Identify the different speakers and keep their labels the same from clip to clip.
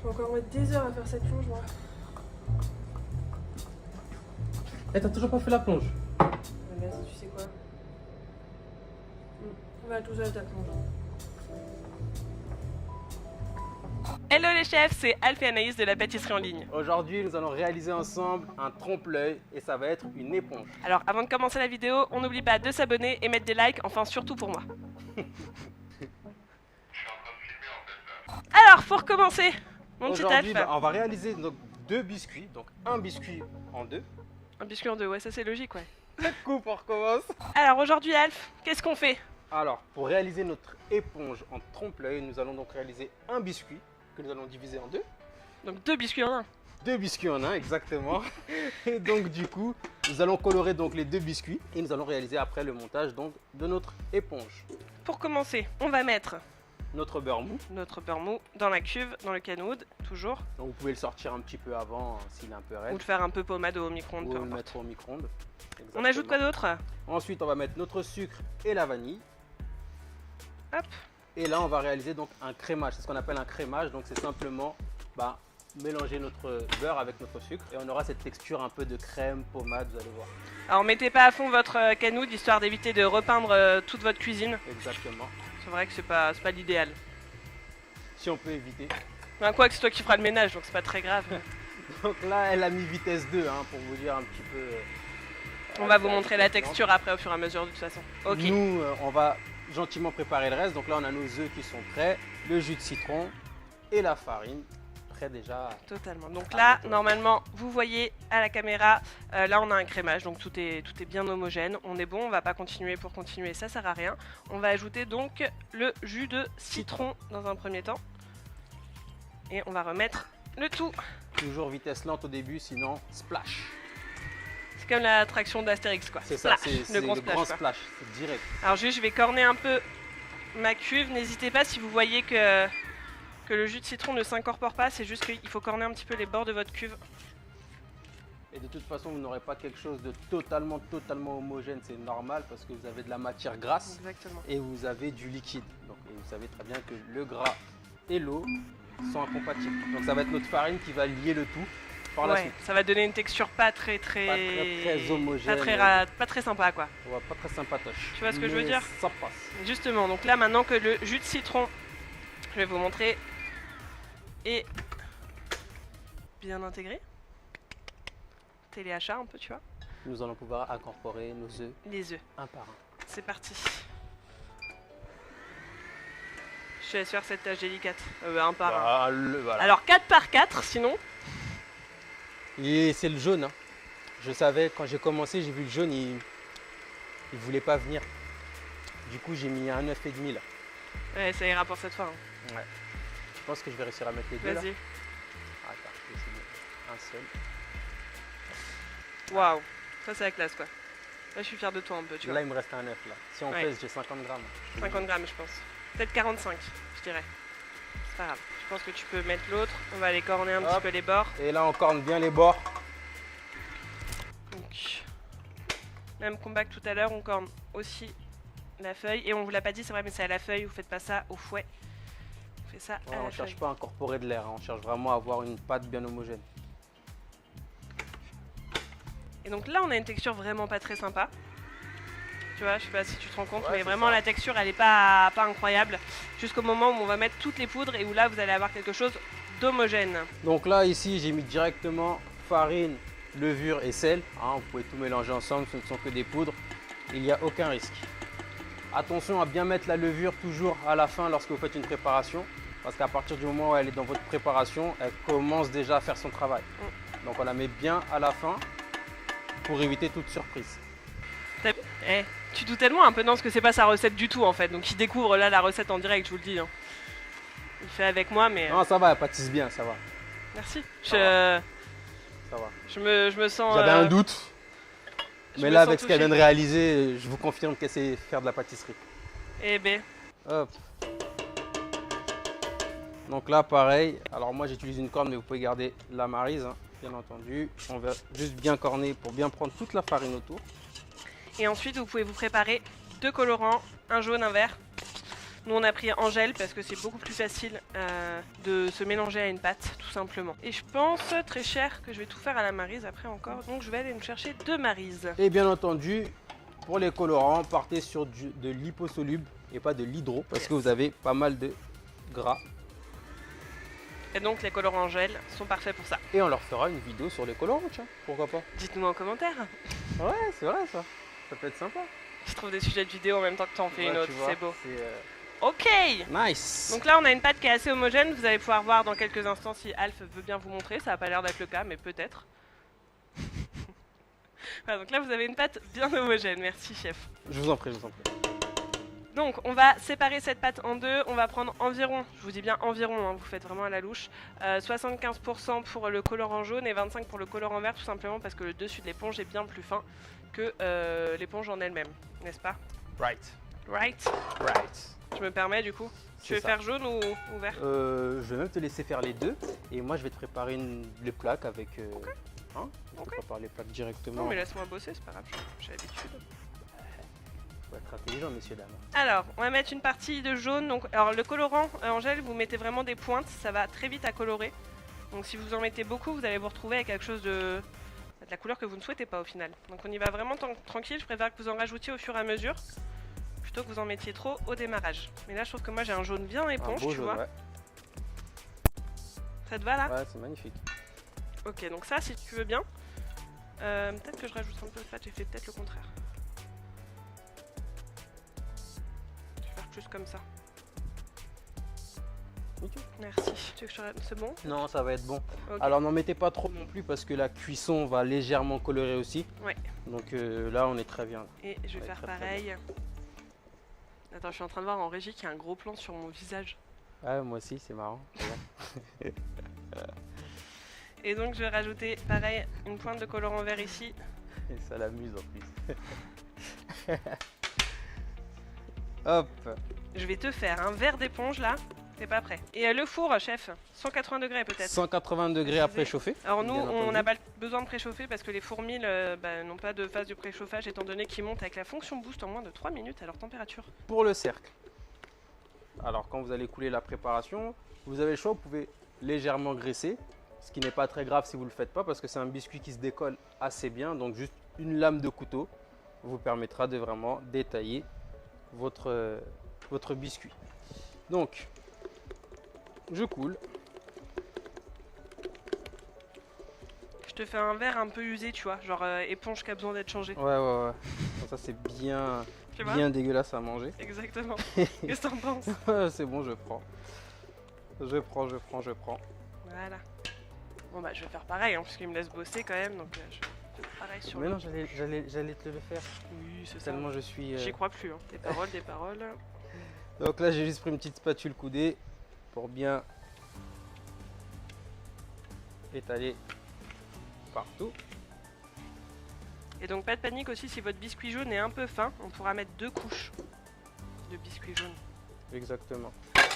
Speaker 1: vais encore mettre des heures à faire cette plonge, moi.
Speaker 2: Eh, t'as toujours pas fait la plonge?
Speaker 1: Mais vas-y, tu sais quoi? Va tout seul ta plonge.
Speaker 3: Hello les chefs, c'est Alph et Anaïs de la pâtisserie en ligne.
Speaker 2: Aujourd'hui, nous allons réaliser ensemble un trompe-l'œil et ça va être une éponge.
Speaker 3: Alors avant de commencer la vidéo, on n'oublie pas de s'abonner et mettre des likes, enfin surtout pour moi. Alors pour commencer, mon petit
Speaker 2: Aujourd'hui,
Speaker 3: Alph.
Speaker 2: on va réaliser donc 2 biscuits, donc un biscuit en 2.
Speaker 3: Un biscuit en deux, ouais ça c'est logique ouais.
Speaker 2: Coupe, on recommence.
Speaker 3: Alors aujourd'hui Alph, qu'est-ce qu'on fait?
Speaker 2: Alors, pour réaliser notre éponge en trompe-l'œil, nous allons donc réaliser un biscuit que nous allons diviser en 2.
Speaker 3: Donc 2 biscuits en un.
Speaker 2: 2 biscuits en un, exactement. Et donc du coup, nous allons colorer donc les 2 biscuits et nous allons réaliser après le montage donc de notre éponge.
Speaker 3: Pour commencer, on va mettre
Speaker 2: Notre beurre mou.
Speaker 3: notre beurre mou dans la cuve, dans le canwood, toujours.
Speaker 2: Donc vous pouvez le sortir un petit peu avant s'il est un peu
Speaker 3: Ou
Speaker 2: raide.
Speaker 3: le faire un peu pommade au micro-ondes,
Speaker 2: Ou
Speaker 3: peu
Speaker 2: le
Speaker 3: importe.
Speaker 2: mettre au micro-ondes.
Speaker 3: On ajoute quoi d'autre?
Speaker 2: Ensuite, on va mettre notre sucre et la vanille.
Speaker 3: Hop.
Speaker 2: Et là, on va réaliser donc un crémage. C'est ce qu'on appelle un crémage. Donc c'est simplement mélanger notre beurre avec notre sucre et on aura cette texture un peu de crème, pommade, vous allez voir.
Speaker 3: Alors mettez pas à fond votre canwood histoire d'éviter de repeindre toute votre cuisine.
Speaker 2: Exactement.
Speaker 3: C'est vrai que c'est pas l'idéal.
Speaker 2: Si on peut éviter.
Speaker 3: Enfin, quoi que c'est toi qui feras le ménage, donc c'est pas très grave.
Speaker 2: Donc là, elle a mis vitesse 2 pour vous dire un petit peu.
Speaker 3: On va vous montrer la texture après au fur et à mesure de toute façon. Ok.
Speaker 2: Nous, on va gentiment préparer le reste. Donc là, on a nos œufs qui sont prêts, le jus de citron et la farine. Prêt déjà.
Speaker 3: Totalement. Donc là, normalement, vous voyez à la caméra, là on a un crémage, donc tout est bien homogène. On est bon, on va pas continuer pour continuer, ça sert à rien. On va ajouter donc le jus de citron dans un premier temps. Et on va remettre le tout.
Speaker 2: Toujours vitesse lente au début, sinon splash.
Speaker 3: C'est comme l'attraction d'Astérix quoi.
Speaker 2: C'est ça,
Speaker 3: Splash,
Speaker 2: c'est le grand
Speaker 3: quoi.
Speaker 2: splash, c'est direct.
Speaker 3: Alors juste, je vais corner un peu ma cuve. N'hésitez pas si vous voyez que le jus de citron ne s'incorpore pas, c'est juste qu'il faut corner un petit peu les bords de votre cuve.
Speaker 2: Et de toute façon, vous n'aurez pas quelque chose de totalement homogène, c'est normal parce que vous avez de la matière grasse
Speaker 3: Exactement.
Speaker 2: et vous avez du liquide. Donc, et vous savez très bien que le gras et l'eau sont incompatibles. Donc ça va être notre farine qui va lier le tout par la
Speaker 3: Ouais,
Speaker 2: suite.
Speaker 3: ça va donner une texture pas très
Speaker 2: homogène.
Speaker 3: pas très sympa quoi.
Speaker 2: On va pas très sympatoche.
Speaker 3: Tu vois ce que je veux
Speaker 2: Mais
Speaker 3: dire?
Speaker 2: Ça passe.
Speaker 3: Justement, donc là maintenant que le jus de citron, je vais vous montrer, est bien intégré, téléachat un peu tu vois,
Speaker 2: Nous allons pouvoir incorporer nos œufs
Speaker 3: les œufs.
Speaker 2: un par un.
Speaker 3: C'est parti. Je te laisse faire cette tâche délicate, un par un.
Speaker 2: Voilà.
Speaker 3: Alors 4 par 4 sinon.
Speaker 2: Et c'est le jaune. Je savais, quand j'ai commencé, j'ai vu le jaune, il voulait pas venir. Du coup, j'ai mis un 9,5 là.
Speaker 3: Ouais, ça ira pour cette fois. Hein.
Speaker 2: Ouais. Je pense que je vais réussir à mettre les deux là.
Speaker 3: Vas-y.
Speaker 2: Attends, je vais essayer un seul.
Speaker 3: Waouh, ça c'est la classe quoi. Là je suis fier de toi un peu, tu vois.
Speaker 2: Là, il me reste un 9 là. Si on
Speaker 3: Ouais.
Speaker 2: pèse, j'ai 50 grammes.
Speaker 3: 50 grammes je pense. Peut-être 45, je dirais. C'est pas grave. Je pense que tu peux mettre l'autre. On va aller corner un petit
Speaker 2: Hop.
Speaker 3: peu les bords.
Speaker 2: Et là, on corne bien les bords.
Speaker 3: Donc, même combat que tout à l'heure, on corne aussi la feuille. Et on vous l'a pas dit, c'est vrai, mais c'est à la feuille. Vous faites pas ça au fouet. On fait ça
Speaker 2: Ouais,
Speaker 3: à
Speaker 2: on
Speaker 3: la
Speaker 2: cherche
Speaker 3: feuille.
Speaker 2: pas à incorporer de l'air, on cherche vraiment à avoir une pâte bien homogène.
Speaker 3: Et donc là, on a une texture vraiment pas très sympa. Tu vois, je sais pas si tu te rends compte,
Speaker 2: Ouais,
Speaker 3: mais
Speaker 2: c'est
Speaker 3: vraiment
Speaker 2: ça.
Speaker 3: la texture, elle est pas incroyable. Jusqu'au moment où on va mettre toutes les poudres et où là, vous allez avoir quelque chose d'homogène.
Speaker 2: Donc là, ici, j'ai mis directement farine, levure et sel. Vous pouvez tout mélanger ensemble, ce ne sont que des poudres. Il n'y a aucun risque. Attention à bien mettre la levure toujours à la fin lorsque vous faites une préparation. Parce qu'à partir du moment où elle est dans votre préparation, elle commence déjà à faire son travail. Donc on la met bien à la fin pour éviter toute surprise.
Speaker 3: Eh, tu doutes tellement un peu non, parce que c'est pas sa recette du tout en fait. Donc il découvre là la recette en direct, je vous le dis. Hein. Il fait avec moi, mais
Speaker 2: Non, ça va, elle pâtisse bien, ça va.
Speaker 3: merci.
Speaker 2: Ça va.
Speaker 3: Je me sens.
Speaker 2: J'avais un doute.
Speaker 3: je
Speaker 2: Mais
Speaker 3: me
Speaker 2: là,
Speaker 3: sens
Speaker 2: avec ce qu'elle vient
Speaker 3: touchée.
Speaker 2: de réaliser, je vous confirme qu'elle sait faire de la pâtisserie.
Speaker 3: Eh ben,
Speaker 2: Hop. Donc là, pareil. Alors moi, j'utilise une corne, mais vous pouvez garder la maryse, bien entendu. On va juste bien corner pour bien prendre toute la farine autour.
Speaker 3: et ensuite vous pouvez vous préparer 2 colorants, un jaune, un vert. Nous on a pris en gel parce que c'est beaucoup plus facile de se mélanger à une pâte tout simplement. Et je pense très cher que je vais tout faire à la Maryse après encore. Donc je vais aller me chercher 2 Maryse.
Speaker 2: Et bien entendu, pour les colorants, partez sur de l'hyposoluble et pas de l'hydro parce que vous avez pas mal de gras.
Speaker 3: Et donc les colorants en gel sont parfaits pour ça.
Speaker 2: Et on leur fera une vidéo sur les colorants, tiens, pourquoi pas.
Speaker 3: Dites-nous en commentaire.
Speaker 2: Ouais, c'est vrai ça. Ça peut être sympa.
Speaker 3: Je trouve des sujets de vidéo en même temps que tu en fais une autre, c'est beau. Ok.
Speaker 2: Nice.
Speaker 3: Donc là on a une pâte qui est assez homogène, vous allez pouvoir voir dans quelques instants si Alf veut bien vous montrer, ça n'a pas l'air d'être le cas mais peut-être. Voilà, donc là vous avez une pâte bien homogène, merci chef.
Speaker 2: Je vous en prie, je vous en prie.
Speaker 3: Donc on va séparer cette pâte en deux, on va prendre environ, je vous dis bien environ, hein, vous faites vraiment à la louche, 75% pour le colorant jaune et 25% pour le colorant vert, tout simplement parce que le dessus de l'éponge est bien plus fin que l'éponge en elle-même, n'est-ce pas?
Speaker 2: Right.
Speaker 3: Right. Je me permets du coup. Tu veux faire jaune ou vert?
Speaker 2: Je vais même te laisser faire les deux et moi je vais te préparer les plaques avec... Hein, on prépare les plaques directement.
Speaker 3: Non mais laisse-moi bosser, c'est pas grave, j'ai l'habitude.
Speaker 2: Faut être intelligent, messieurs, dames.
Speaker 3: Alors, on va mettre une partie de jaune. Donc, alors le colorant en gel, vous mettez vraiment des pointes, ça va très vite à colorer. Donc si vous en mettez beaucoup, vous allez vous retrouver avec quelque chose de la couleur que vous ne souhaitez pas au final. Donc on y va vraiment tranquille, je préfère que vous en rajoutiez au fur et à mesure, plutôt que vous en mettiez trop au démarrage. Mais là je trouve que moi j'ai un jaune bien éponge, tu vois. Ouais. Ça te va là?
Speaker 2: Ouais, c'est magnifique.
Speaker 3: Ok, donc ça si tu veux bien, peut-être que je rajoute un peu de pâte, j'ai fait peut-être le contraire. Juste comme ça.
Speaker 2: Okay.
Speaker 3: Merci. Tu veux que je te... C'est bon?
Speaker 2: Non, ça va être bon.
Speaker 3: Okay.
Speaker 2: Alors n'en mettez pas trop non plus parce que la cuisson va légèrement colorer aussi.
Speaker 3: Ouais.
Speaker 2: Donc là on est très bien.
Speaker 3: Et je vais faire pareil. Attends, je suis en train de voir en régie qu'il y a un gros plan sur mon visage.
Speaker 2: Ah moi aussi, c'est marrant.
Speaker 3: Et donc je vais rajouter pareil une pointe de colorant vert ici.
Speaker 2: Et ça l'amuse en plus. Hop.
Speaker 3: Je vais te faire un verre d'éponge là. T'es pas prêt. Et le four, chef, 180 degrés peut-être.
Speaker 2: 180 degrés à préchauffer.
Speaker 3: Alors nous, on n'a pas besoin de préchauffer parce que les fours 1000 n'ont pas de phase de préchauffage étant donné qu'ils montent avec la fonction boost en moins de 3 minutes à leur température.
Speaker 2: Pour le cercle. Alors quand vous allez couler la préparation, vous avez le choix, vous pouvez légèrement graisser. Ce qui n'est pas très grave si vous ne le faites pas parce que c'est un biscuit qui se décolle assez bien. Donc juste une lame de couteau vous permettra de vraiment détailler votre biscuit. Donc, je coule.
Speaker 3: Je te fais un verre un peu usé, tu vois, genre éponge qui a besoin d'être changée.
Speaker 2: Ouais. Ça c'est bien dégueulasse à manger.
Speaker 3: Exactement. Qu'est-ce que t'en penses?
Speaker 2: C'est bon, je prends. Je prends.
Speaker 3: Voilà. Bon bah je vais faire pareil, hein, puisqu'il me laisse bosser quand même, donc je vais faire pareil sur
Speaker 2: Mais non, j'allais te le faire.
Speaker 3: Oui, c'est ça.
Speaker 2: Tellement je suis...
Speaker 3: J'y crois plus, hein. Des paroles.
Speaker 2: Donc là, j'ai juste pris une petite spatule coudée pour bien étaler partout.
Speaker 3: Et donc pas de panique aussi, si votre biscuit jaune est un peu fin, on pourra mettre 2 couches de biscuit jaune.
Speaker 2: Exactement.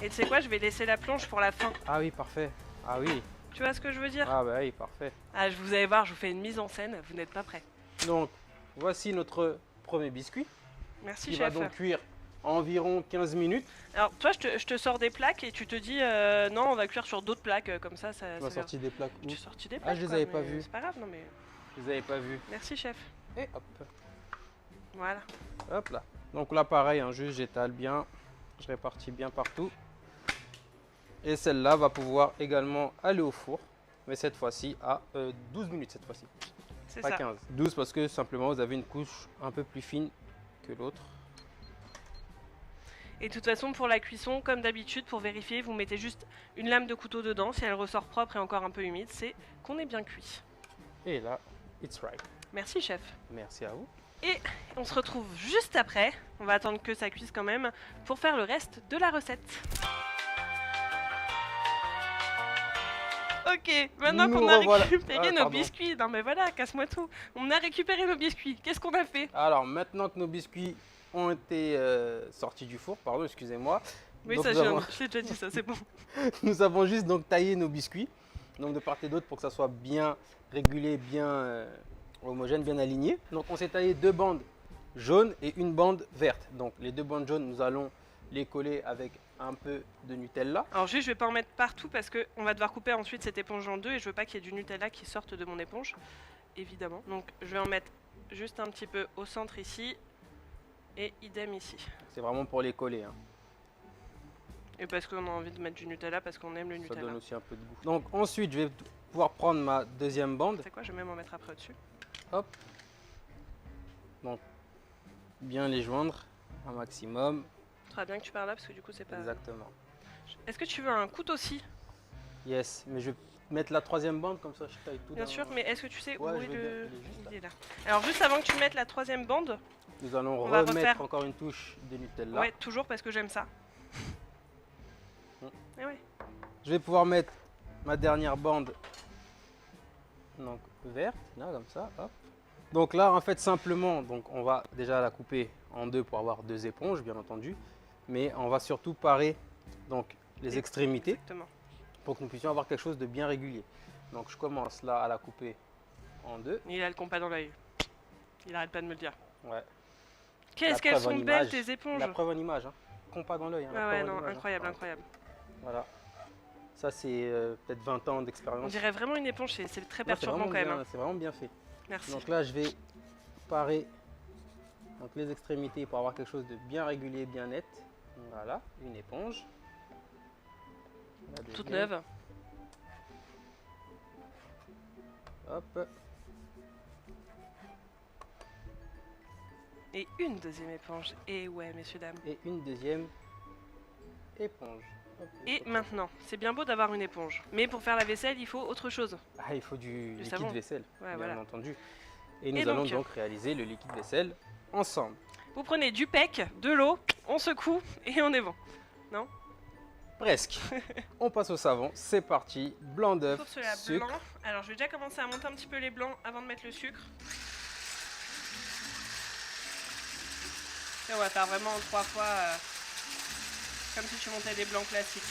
Speaker 3: Et tu sais quoi, je vais laisser la planche pour la fin.
Speaker 2: Ah oui, parfait. Ah oui.
Speaker 3: Tu vois ce que je veux dire?
Speaker 2: Ah bah oui, parfait.
Speaker 3: Ah, vous allez voir, je vous fais une mise en scène, vous n'êtes pas prêts.
Speaker 2: Donc, voici notre premier biscuit.
Speaker 3: Merci,
Speaker 2: qui
Speaker 3: chef.
Speaker 2: va donc cuire environ 15 minutes.
Speaker 3: Alors, toi, je te sors des plaques et tu te dis, non, on va cuire sur d'autres plaques, comme ça.
Speaker 2: Tu m'as sorti des plaques où?
Speaker 3: J'ai sorti des plaques.
Speaker 2: Ah, je les avais pas vues.
Speaker 3: C'est pas grave, non mais...
Speaker 2: Je les avais pas vues.
Speaker 3: Merci, chef.
Speaker 2: Et hop.
Speaker 3: Voilà.
Speaker 2: Hop là. Donc là, pareil, hein, juste j'étale bien. Je répartis bien partout. Et celle-là va pouvoir également aller au four. Mais cette fois-ci à 12 minutes cette fois-ci.
Speaker 3: C'est
Speaker 2: pas
Speaker 3: ça.
Speaker 2: 15. 12 parce que simplement vous avez une couche un peu plus fine que l'autre.
Speaker 3: Et de toute façon, pour la cuisson, comme d'habitude, pour vérifier, vous mettez juste une lame de couteau dedans. Si elle ressort propre et encore un peu humide, c'est qu'on est bien cuit.
Speaker 2: Et là, it's right.
Speaker 3: Merci, chef.
Speaker 2: Merci à vous.
Speaker 3: Et on se retrouve juste après. On va attendre que ça cuise quand même pour faire le reste de la recette. Ok, maintenant qu'on a récupéré nos biscuits, non mais voilà, casse-moi tout. On a récupéré nos biscuits, qu'est-ce qu'on a fait?
Speaker 2: Alors maintenant que nos biscuits ont été sortis du four, pardon, excusez-moi.
Speaker 3: Oui, donc ça j'ai déjà dit ça, c'est bon.
Speaker 2: Nous avons juste donc taillé nos biscuits, donc de part et d'autre pour que ça soit bien régulé, bien homogène, bien aligné. Donc on s'est taillé 2 bandes jaunes et une bande verte. Donc les 2 bandes jaunes, nous allons les coller avec un peu de Nutella.
Speaker 3: Alors juste, je vais pas en mettre partout parce que on va devoir couper ensuite cette éponge en deux et je veux pas qu'il y ait du Nutella qui sorte de mon éponge, évidemment. Donc je vais en mettre juste un petit peu au centre ici et idem ici.
Speaker 2: C'est vraiment pour les coller, hein.
Speaker 3: Et parce qu'on a envie de mettre du Nutella parce qu'on aime le
Speaker 2: Ça
Speaker 3: Nutella.
Speaker 2: donne aussi un peu de goût. Donc ensuite, je vais pouvoir prendre ma deuxième bande.
Speaker 3: C'est quoi, je vais même en mettre après au-dessus.
Speaker 2: Hop. Donc, bien les joindre un maximum.
Speaker 3: Très bien que tu parles là parce que du coup c'est pas...
Speaker 2: Exactement.
Speaker 3: Est-ce que tu veux un couteau aussi?
Speaker 2: Yes, mais je vais mettre la troisième bande comme ça je taille tout.
Speaker 3: Bien
Speaker 2: d'un-
Speaker 3: sûr, mais est-ce que tu sais
Speaker 2: Ouais,
Speaker 3: où
Speaker 2: je
Speaker 3: est
Speaker 2: veux
Speaker 3: le...
Speaker 2: bien, il est juste là.
Speaker 3: Il est là. Alors juste avant que tu mettes la troisième bande,
Speaker 2: Nous allons
Speaker 3: on va
Speaker 2: remettre
Speaker 3: refaire-
Speaker 2: encore une touche de Nutella.
Speaker 3: ouais, toujours parce que j'aime ça.
Speaker 2: Mm.
Speaker 3: Et ouais.
Speaker 2: Je vais pouvoir mettre ma dernière bande donc verte, là comme ça. Hop. Donc là en fait simplement, donc on va déjà la couper en deux pour avoir deux éponges bien entendu, mais on va surtout parer donc les extrémités
Speaker 3: Exactement.
Speaker 2: pour que nous puissions avoir quelque chose de bien régulier. Donc je commence là à la couper en deux.
Speaker 3: Il a le compas dans l'œil. Il arrête pas de me le dire.
Speaker 2: Ouais.
Speaker 3: Qu'est-ce
Speaker 2: La
Speaker 3: qu'elles
Speaker 2: preuve en
Speaker 3: sont belles
Speaker 2: image.
Speaker 3: tes éponges.
Speaker 2: La preuve en image, hein. Compas dans l'œil. Hein, la
Speaker 3: Ah ouais,
Speaker 2: preuve en
Speaker 3: non,
Speaker 2: image, hein.
Speaker 3: incroyable,
Speaker 2: Ouais.
Speaker 3: incroyable.
Speaker 2: Voilà. Ça c'est peut-être 20 ans
Speaker 3: On
Speaker 2: d'expérience.
Speaker 3: dirait vraiment une éponge, c'est très
Speaker 2: Non, c'est
Speaker 3: perturbant
Speaker 2: vraiment
Speaker 3: quand même.
Speaker 2: bien-
Speaker 3: hein.
Speaker 2: C'est vraiment bien fait.
Speaker 3: Merci.
Speaker 2: Donc là, je vais parer donc les extrémités pour avoir quelque chose de bien régulier, bien net. Voilà, une éponge. La
Speaker 3: Toute
Speaker 2: deuxième.
Speaker 3: neuve.
Speaker 2: Hop.
Speaker 3: Et une deuxième éponge. Et ouais, messieurs, dames.
Speaker 2: Et une deuxième éponge. Hop,
Speaker 3: Et
Speaker 2: hop.
Speaker 3: maintenant, c'est bien beau d'avoir une éponge. Mais pour faire la vaisselle, il faut autre chose.
Speaker 2: Ah, il faut du liquide
Speaker 3: savon.
Speaker 2: vaisselle,
Speaker 3: Ouais,
Speaker 2: bien
Speaker 3: voilà.
Speaker 2: entendu. Et nous
Speaker 3: Et
Speaker 2: allons
Speaker 3: donc-
Speaker 2: donc réaliser le liquide vaisselle ensemble.
Speaker 3: Vous prenez du pec, de l'eau, on secoue et on est bon.
Speaker 2: Presque. On passe au savon. C'est parti. Blanc d'œuf,
Speaker 3: Pour cela
Speaker 2: sucre.
Speaker 3: blanc. Alors je vais déjà commencer à monter un petit peu les blancs avant de mettre le sucre. Et on va faire vraiment en 3 fois comme si tu montais des blancs classiques.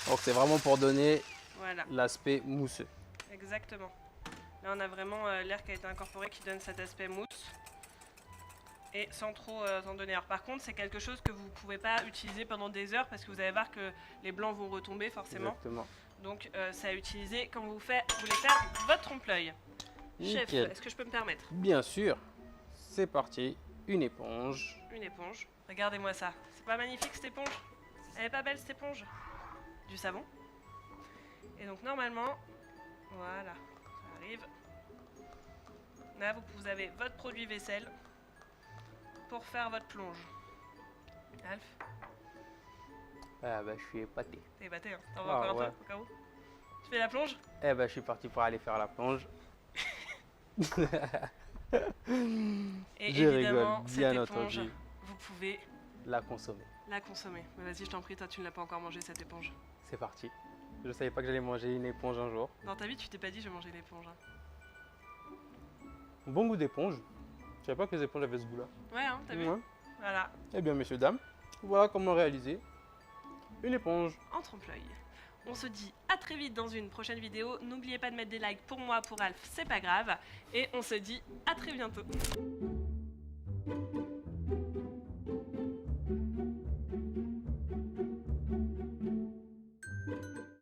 Speaker 2: Donc c'est vraiment pour donner
Speaker 3: Voilà,
Speaker 2: l'aspect mousseux.
Speaker 3: exactement. Là on a vraiment l'air qui a été incorporé qui donne cet aspect mousse. Et sans trop en donner. Alors par contre c'est quelque chose que vous ne pouvez pas utiliser pendant des heures parce que vous allez voir que les blancs vont retomber forcément.
Speaker 2: Exactement.
Speaker 3: Donc c'est à utiliser quand vous voulez faire votre trompe-l'œil. Chef,
Speaker 2: Nickel.
Speaker 3: est-ce que je peux me permettre
Speaker 2: Bien sûr. C'est parti. Une éponge.
Speaker 3: une éponge? Regardez-moi ça. C'est pas magnifique cette éponge? Elle est pas belle cette éponge? Du savon. Et donc normalement, voilà, ça arrive. Là vous avez votre produit vaisselle pour faire votre plonge. Alf,
Speaker 2: Ah bah je suis épaté.
Speaker 3: t'es batté hein? T'en veux
Speaker 2: Ah,
Speaker 3: encore un
Speaker 2: ouais.
Speaker 3: peu au cas où? Tu fais la plonge?
Speaker 2: Eh bah je suis parti pour aller faire la plonge.
Speaker 3: Et
Speaker 2: Je rigole,
Speaker 3: évidemment,
Speaker 2: bien
Speaker 3: cette éponge,
Speaker 2: entendu.
Speaker 3: vous pouvez
Speaker 2: La consommer.
Speaker 3: la consommer. Mais vas-y, je t'en prie, toi tu ne l'as pas encore mangé cette éponge.
Speaker 2: C'est parti. Je savais pas que j'allais manger une éponge un jour.
Speaker 3: Dans ta vie, tu t'es pas dit je vais manger une éponge. Hein.
Speaker 2: Bon goût d'éponge. Je savais pas que les éponges avaient ce goût-là.
Speaker 3: Ouais, hein, t'as vu?
Speaker 2: Ouais.
Speaker 3: Voilà,
Speaker 2: Eh bien messieurs, dames, voilà comment réaliser une éponge.
Speaker 3: en trompe-l'œil. On se dit à très vite dans une prochaine vidéo. N'oubliez pas de mettre des likes pour moi, pour Alf, c'est pas grave. Et on se dit à très bientôt.